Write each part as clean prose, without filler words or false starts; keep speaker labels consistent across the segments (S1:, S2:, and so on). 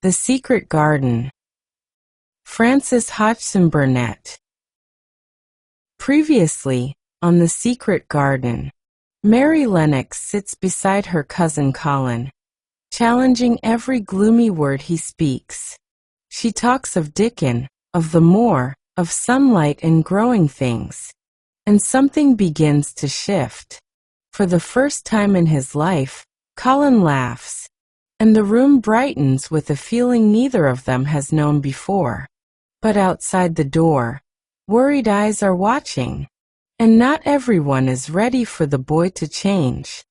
S1: The Secret Garden. Francis Hodgson Burnett. Previously, on The Secret Garden, Mary Lennox sits beside her cousin Colin, challenging every gloomy word he speaks. She talks of Dickon, of the moor, of sunlight and growing things. And something begins to shift. For the first time in his life, Colin laughs, and the room brightens with a feeling neither of them has known before. But outside the door, worried eyes are watching, and not everyone is ready for the boy to change.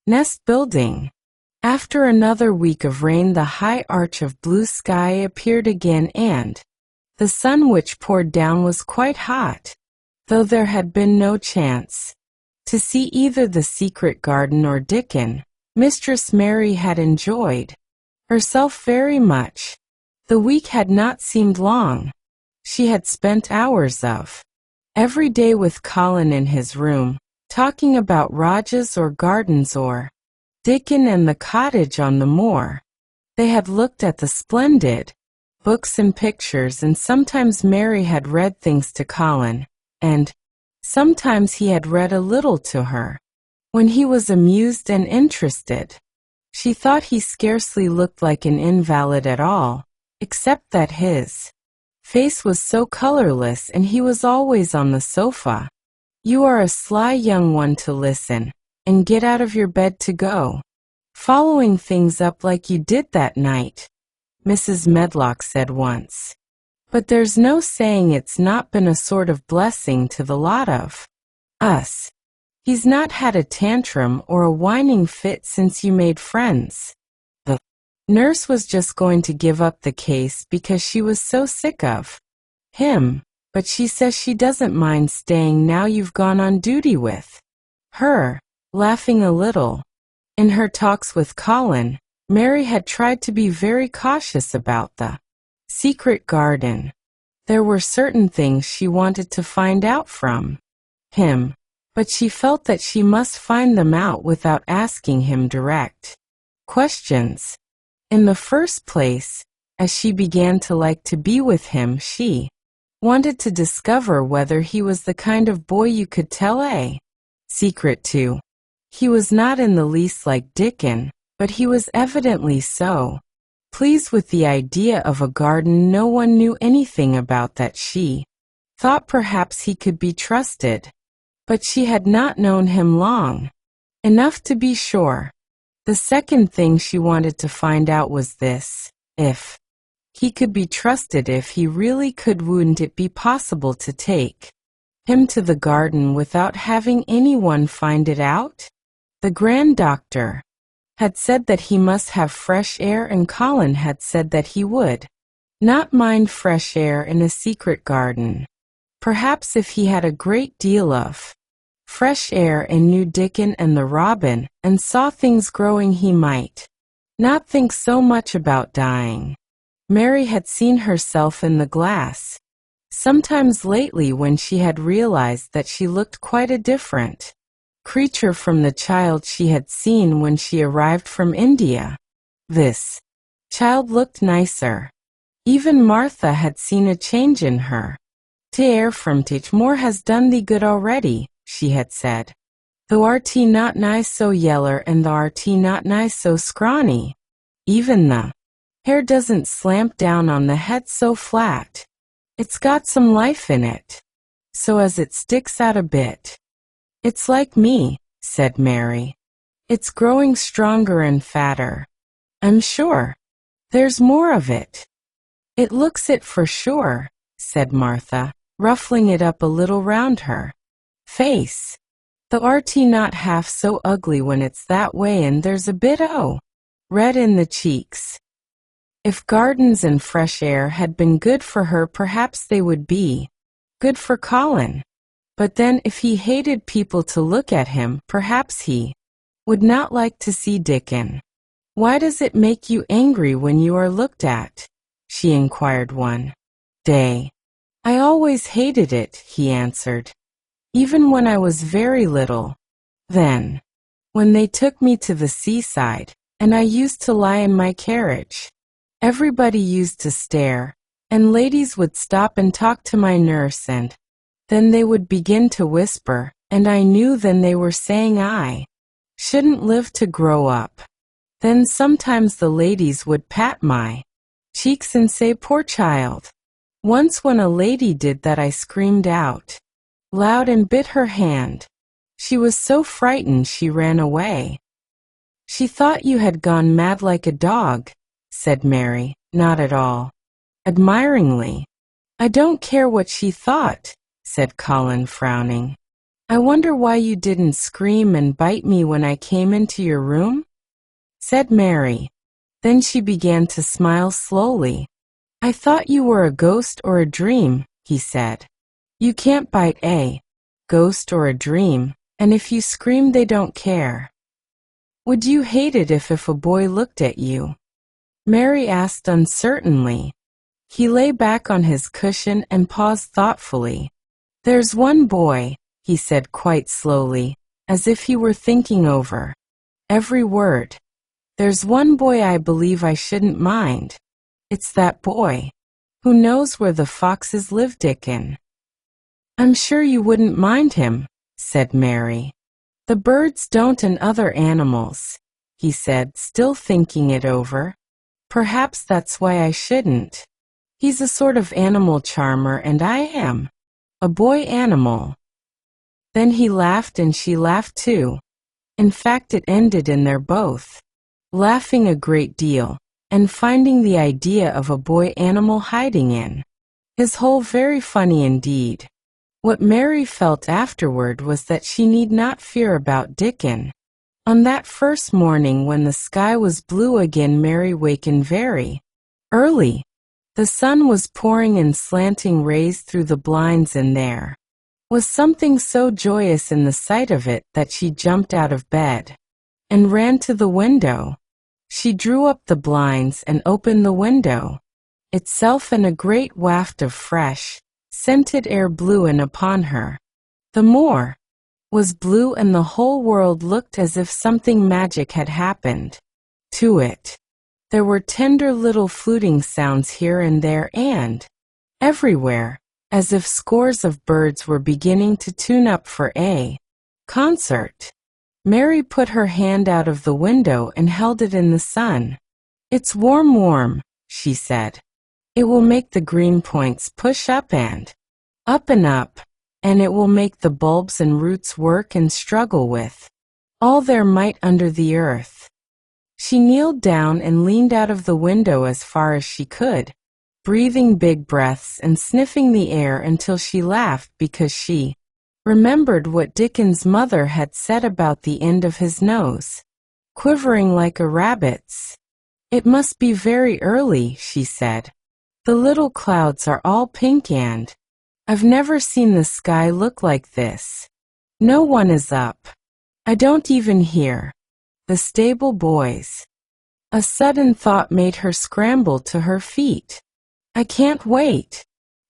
S1: Nest building. After another week of rain, the high arch of blue sky appeared again, and the sun which poured down was quite hot, though there had been no chance to see either the secret garden or Dickon. Mistress Mary had enjoyed herself very much. The week had not seemed long. She had spent hours of every day with Colin in his room, talking about Rogers or gardens or Dickon and the cottage on the moor. They had looked at the splendid books and pictures, and sometimes Mary had read things to Colin, and sometimes he had read a little to her. When he was amused and interested, she thought he scarcely looked like an invalid at all, except that his face was so colorless and he was always on the sofa. "You are a sly young one to listen, and get out of your bed to go following things up like you did that night," Mrs. Medlock said once. "But there's no saying it's not been a sort of blessing to the lot of us. He's not had a tantrum or a whining fit since you made friends. The nurse was just going to give up the case because she was so sick of him, but she says she doesn't mind staying now you've gone on duty with her," laughing a little. In her talks with Colin, Mary had tried to be very cautious about the secret garden. There were certain things she wanted to find out from him, but she felt that she must find them out without asking him direct questions. In the first place, as she began to like to be with him, she wanted to discover whether he was the kind of boy you could tell a secret to. He was not in the least like Dickon, but he was evidently so pleased with the idea of a garden no one knew anything about that she thought perhaps he could be trusted. But she had not known him long enough to be sure. The second thing she wanted to find out was this: if he could be trusted, if he really could, wouldn't it be possible to take him to the garden without having anyone find it out? The grand doctor had said that he must have fresh air, and Colin had said that he would not mind fresh air in a secret garden. Perhaps if he had a great deal of fresh air and knew Dickon and the robin and saw things growing, he might not think so much about dying. Mary had seen herself in the glass sometimes lately when she had realized that she looked quite a different creature from the child she had seen when she arrived from India. This child looked nicer. Even Martha had seen a change in her. "To air from teach more has done thee good already," she had said. "Though art not nigh so yeller, and thou art not nigh so scrawny. Even the hair doesn't slamp down on the head so flat. It's got some life in it, so as it sticks out a bit." "It's like me," said Mary. "It's growing stronger and fatter. I'm sure there's more of it." "It looks it for sure," said Martha, ruffling it up a little round her face. "Though art not half so ugly when it's that way, and there's a bit red in the cheeks." If gardens and fresh air had been good for her, perhaps they would be good for Colin. But then if he hated people to look at him, perhaps he would not like to see Dickon. "Why does it make you angry when you are looked at?" she inquired one day. "I always hated it," he answered, "even when I was very little. Then, when they took me to the seaside, and I used to lie in my carriage Everybody used to stare, and ladies would stop and talk to my nurse, and then they would begin to whisper, and I knew then they were saying I shouldn't live to grow up. Then sometimes the ladies would pat my cheeks and say, "Poor child." Once when a lady did that I screamed out loud and bit her hand. She was so frightened she ran away. "She thought you had gone mad like a dog," said Mary. "Not at all." Admiringly. "I don't care what she thought," said Colin, frowning. "I wonder why you didn't scream and bite me when I came into your room?" said Mary. Then she began to smile slowly. "I thought you were a ghost or a dream," he said. "You can't bite a ghost or a dream, and if you scream they don't care." "Would you hate it if a boy looked at you?" Mary asked uncertainly. He lay back on his cushion and paused thoughtfully. "There's one boy," he said quite slowly, as if he were thinking over every word. "There's one boy I believe I shouldn't mind. It's that boy who knows where the foxes live, Dickon." "I'm sure you wouldn't mind him," said Mary. "The birds don't and other animals," he said, still thinking it over. "Perhaps that's why I shouldn't. He's a sort of animal charmer and I am a boy animal." Then he laughed and she laughed too. In fact, it ended in their both laughing a great deal, and finding the idea of a boy animal hiding in his hole very funny indeed. What Mary felt afterward was that she need not fear about Dickon. On that first morning when the sky was blue again, Mary wakened very early. The sun was pouring in slanting rays through the blinds, and there was something so joyous in the sight of it that she jumped out of bed and ran to the window. She drew up the blinds and opened the window itself, and a great waft of fresh, scented air blew in upon her. The moor was blue, and the whole world looked as if something magic had happened to it. There were tender little fluting sounds here and there and everywhere, as if scores of birds were beginning to tune up for a concert. Mary put her hand out of the window and held it in the sun. "It's warm, warm," she said. "It will make the green points push up and up and up, and it will make the bulbs and roots work and struggle with all their might under the earth." She kneeled down and leaned out of the window as far as she could, breathing big breaths and sniffing the air until she laughed because she remembered what Dickon's mother had said about the end of his nose quivering like a rabbit's. "It must be very early," she said. "The little clouds are all pink and I've never seen the sky look like this. No one is up. I don't even hear the stable boys." A sudden thought made her scramble to her feet. "I can't wait.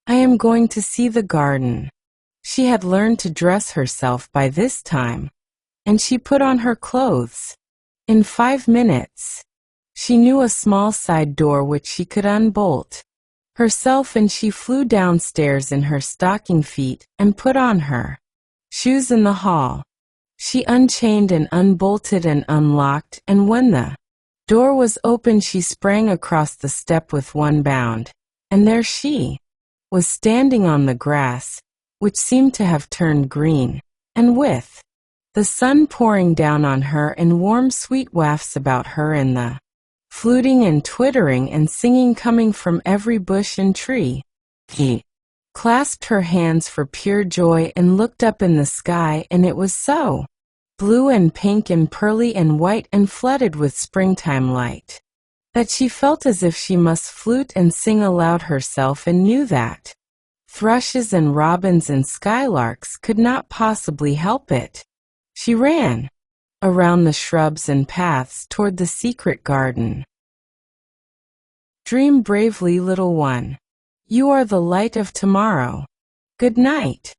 S1: I am going to see the garden." She had learned to dress herself by this time, and she put on her clothes. In 5 minutes, she knew a small side door which she could unbolt herself, and she flew downstairs in her stocking feet and put on her shoes in the hall. She unchained and unbolted and unlocked, and when the door was open she sprang across the step with one bound, and there she was standing on the grass, which seemed to have turned green, and with the sun pouring down on her in warm sweet wafts about her, and the fluting and twittering and singing coming from every bush and tree. He clasped her hands for pure joy and looked up in the sky, and it was so blue and pink and pearly and white and flooded with springtime light that she felt as if she must flute and sing aloud herself, and knew that thrushes and robins and skylarks could not possibly help it. She ran around the shrubs and paths toward the secret garden. Dream bravely, little one. You are the light of tomorrow. Good night.